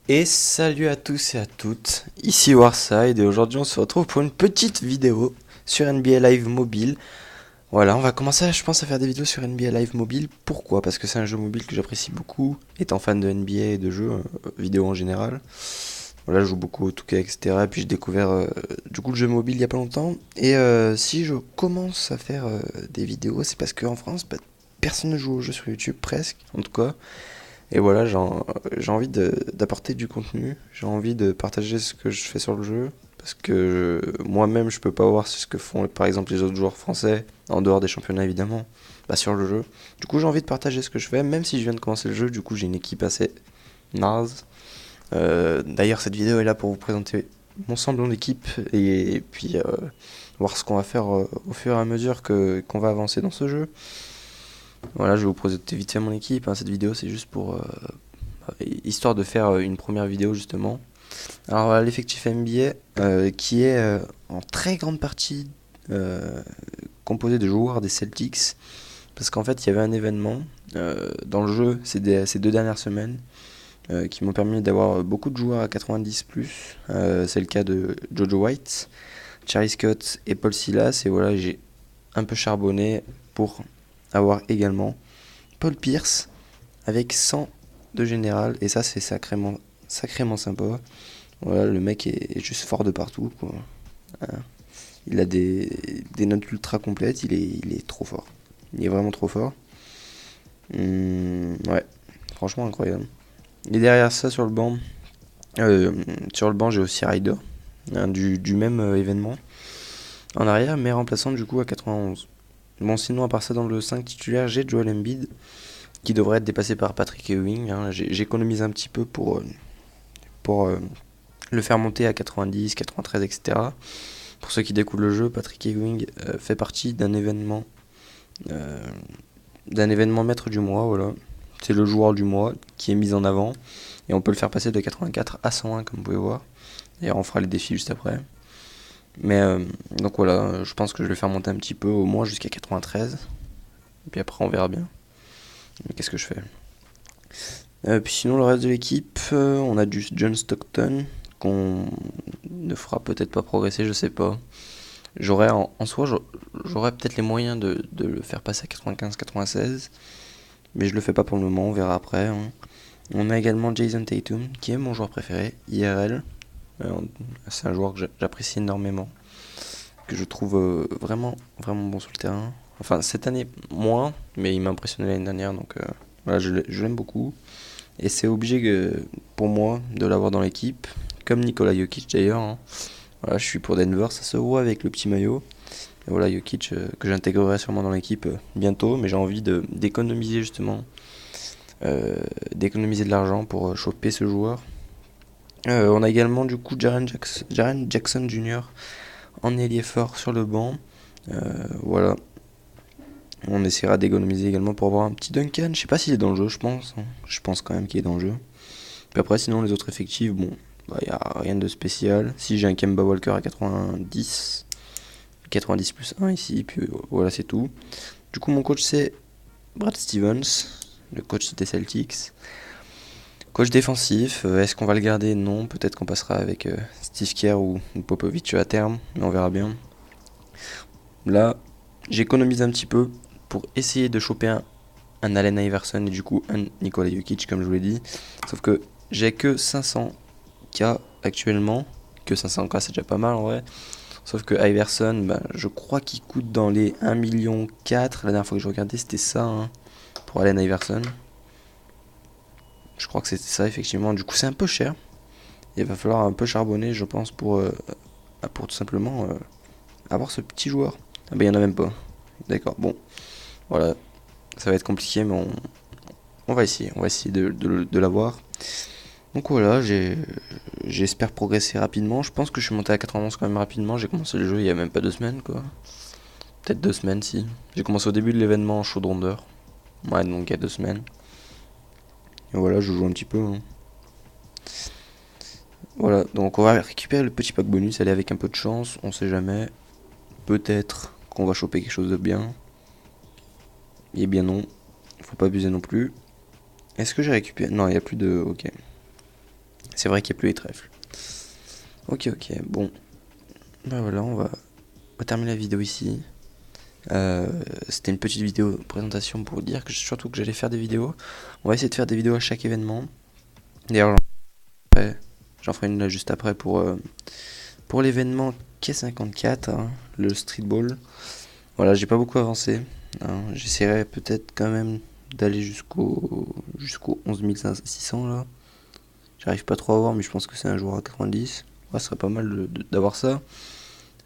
Et salut à tous et à toutes, ici Warside et aujourd'hui on se retrouve pour une petite vidéo sur NBA Live Mobile. Voilà, on va commencer je pense à faire des vidéos sur NBA Live Mobile. Pourquoi? Parce que c'est un jeu mobile que j'apprécie beaucoup, étant fan de NBA et de jeux vidéo en général. Voilà, je joue beaucoup au 2K, etc. Et puis j'ai découvert du coup le jeu mobile il y a pas longtemps. Et si je commence à faire des vidéos, c'est parce qu'en France, personne ne joue au jeu sur YouTube, presque, en tout cas. Et voilà, j'ai envie d'apporter du contenu, j'ai envie de partager ce que je fais sur le jeu, parce que moi-même je peux pas voir ce que font par exemple les autres joueurs français, en dehors des championnats évidemment, sur le jeu. Du coup j'ai envie de partager ce que je fais, même si je viens de commencer le jeu, du coup j'ai une équipe assez naze. D'ailleurs cette vidéo est là pour vous présenter mon semblant d'équipe, et puis voir ce qu'on va faire au fur et à mesure qu'on va avancer dans ce jeu. Voilà, je vais vous présenter vite fait mon équipe, hein. Cette vidéo c'est juste pour histoire de faire une première vidéo justement. Alors l'effectif NBA qui est en très grande partie euh, composé de joueurs des Celtics, parce qu'en fait il y avait un événement dans le jeu ces 2 dernières semaines qui m'ont permis d'avoir beaucoup de joueurs à 90 plus. C'est le cas de Jojo White, Charlie Scott et Paul Silas, et voilà, j'ai un peu charbonné pour avoir également Paul Pierce avec 100 de général, et ça c'est sacrément sympa. Voilà, le mec est juste fort de partout, quoi. Hein. Il a des notes ultra complètes, il est trop fort. Il est vraiment trop fort. Ouais, franchement incroyable. Et derrière ça, euh, sur le banc j'ai aussi Ryder, hein, du même événement. En arrière, mais remplaçant du coup à 91. Bon, sinon, à part ça, dans le 5 titulaire, j'ai Joel Embiid, qui devrait être dépassé par Patrick Ewing, hein. J'économise un petit peu pour le faire monter à 90, 93, etc. Pour ceux qui découvrent le jeu, Patrick Ewing fait partie euh, d'un événement maître du mois, voilà. C'est le joueur du mois qui est mis en avant, et on peut le faire passer de 84 à 101 comme vous pouvez voir. D'ailleurs on fera les défis juste après. Mais donc voilà, je pense que je vais le faire monter un petit peu, au moins jusqu'à 93. Et puis après on verra bien. Mais qu'est-ce que je fais? Puis sinon le reste de l'équipe, on a du John Stockton, qu'on ne fera peut-être pas progresser, je sais pas. J'aurais en soi, j'aurais peut-être les moyens de le faire passer à 95-96, mais je le fais pas pour le moment, on verra après, hein. On a également Jason Tatum, qui est mon joueur préféré, IRL. Euh, c'est un joueur que j'apprécie énormément, que je trouve vraiment bon sur le terrain. Enfin, cette année, moins, mais il m'a impressionné l'année dernière, donc voilà, je l'aime beaucoup. Et c'est obligé pour moi de l'avoir dans l'équipe, comme Nikola Jokic d'ailleurs, hein. Voilà, je suis pour Denver, ça se voit avec le petit maillot. Et voilà, Jokic que j'intégrerai sûrement dans l'équipe bientôt, mais j'ai envie d'économiser justement, d'économiser de l'argent pour choper ce joueur. On a également du coup Jaren Jackson Jr. en ailier fort sur le banc. Voilà, on essaiera d'économiser également pour avoir un petit Duncan. Je sais pas s'il est dans le jeu, je pense, hein. Je pense quand même qu'il est dans le jeu. Puis après, sinon, les autres effectifs, bon, y a rien de spécial. Si j'ai un Kemba Walker à 90, 90 plus 1 ici, puis voilà, c'est tout. Du coup, mon coach, c'est Brad Stevens, le coach des Celtics. Coach défensif, est-ce qu'on va le garder? Non, peut-être qu'on passera avec Steve Kerr ou Popovich à terme, mais on verra bien. Là, j'économise un petit peu pour essayer de choper un Allen Iverson et du coup un Nikola Jokic, comme je vous l'ai dit. Sauf que j'ai que 500K actuellement. Que 500K, c'est déjà pas mal en vrai. Sauf que Iverson, je crois qu'il coûte dans les 1,4 million. La dernière fois que je regardais, c'était ça, hein, pour Allen Iverson. Je crois que c'était ça, effectivement. Du coup, c'est un peu cher. Il va falloir un peu charbonner, je pense, pour tout simplement avoir ce petit joueur. Ah bah, il y en a même pas. D'accord, bon. Voilà, ça va être compliqué, mais on va essayer. On va essayer de l'avoir. Donc voilà, j'espère progresser rapidement. Je pense que je suis monté à 91 quand même rapidement. J'ai commencé le jeu il y a même pas 2 semaines, quoi. Peut-être 2 semaines, si. J'ai commencé au début de l'événement Chaud Rondeur. Ouais, donc il y a 2 semaines. Et voilà, je joue un petit peu, hein. Voilà, donc on va récupérer le petit pack bonus, aller avec un peu de chance, on sait jamais. Peut-être qu'on va choper quelque chose de bien. Et bien non, faut pas abuser non plus. Est-ce que j'ai récupéré? Non, il n'y a plus de... Ok. C'est vrai qu'il n'y a plus les trèfles. Ok, bon. Bah voilà, on va terminer la vidéo ici. C'était une petite vidéo de présentation pour vous dire que surtout que j'allais faire des vidéos. On va essayer de faire des vidéos à chaque événement. D'ailleurs, j'en ferai une là juste après pour l'événement K54, hein, le streetball. Voilà, j'ai pas beaucoup avancé, hein. J'essaierai peut-être quand même d'aller jusqu'au 11 600 là. J'arrive pas trop à voir, mais je pense que c'est un joueur à 90. Ouais, ce serait pas mal d'avoir ça.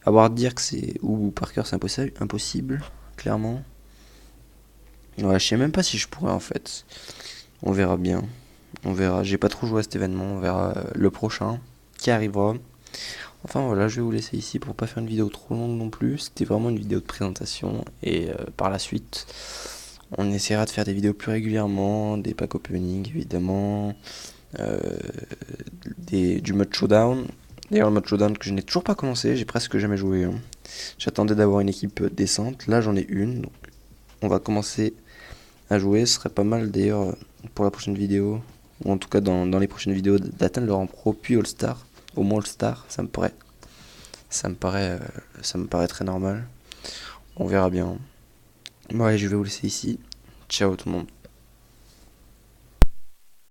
Avoir dire que c'est ou par cœur c'est impossible, clairement. Ouais, je sais même pas si je pourrais en fait. On verra bien. On verra. J'ai pas trop joué à cet événement. On verra le prochain qui arrivera. Enfin voilà, je vais vous laisser ici pour pas faire une vidéo trop longue non plus. C'était vraiment une vidéo de présentation. Et par la suite, on essaiera de faire des vidéos plus régulièrement. Des pack opening évidemment. euh, du mode showdown. D'ailleurs, le mode showdown que je n'ai toujours pas commencé. J'ai presque jamais joué, hein. J'attendais d'avoir une équipe décente. Là, j'en ai une. Donc, on va commencer à jouer. Ce serait pas mal d'ailleurs pour la prochaine vidéo, ou en tout cas dans les prochaines vidéos, d'atteindre le rang pro puis All Star. Au moins All Star, ça me paraît très normal. On verra bien. Ouais, je vais vous laisser ici. Ciao tout le monde.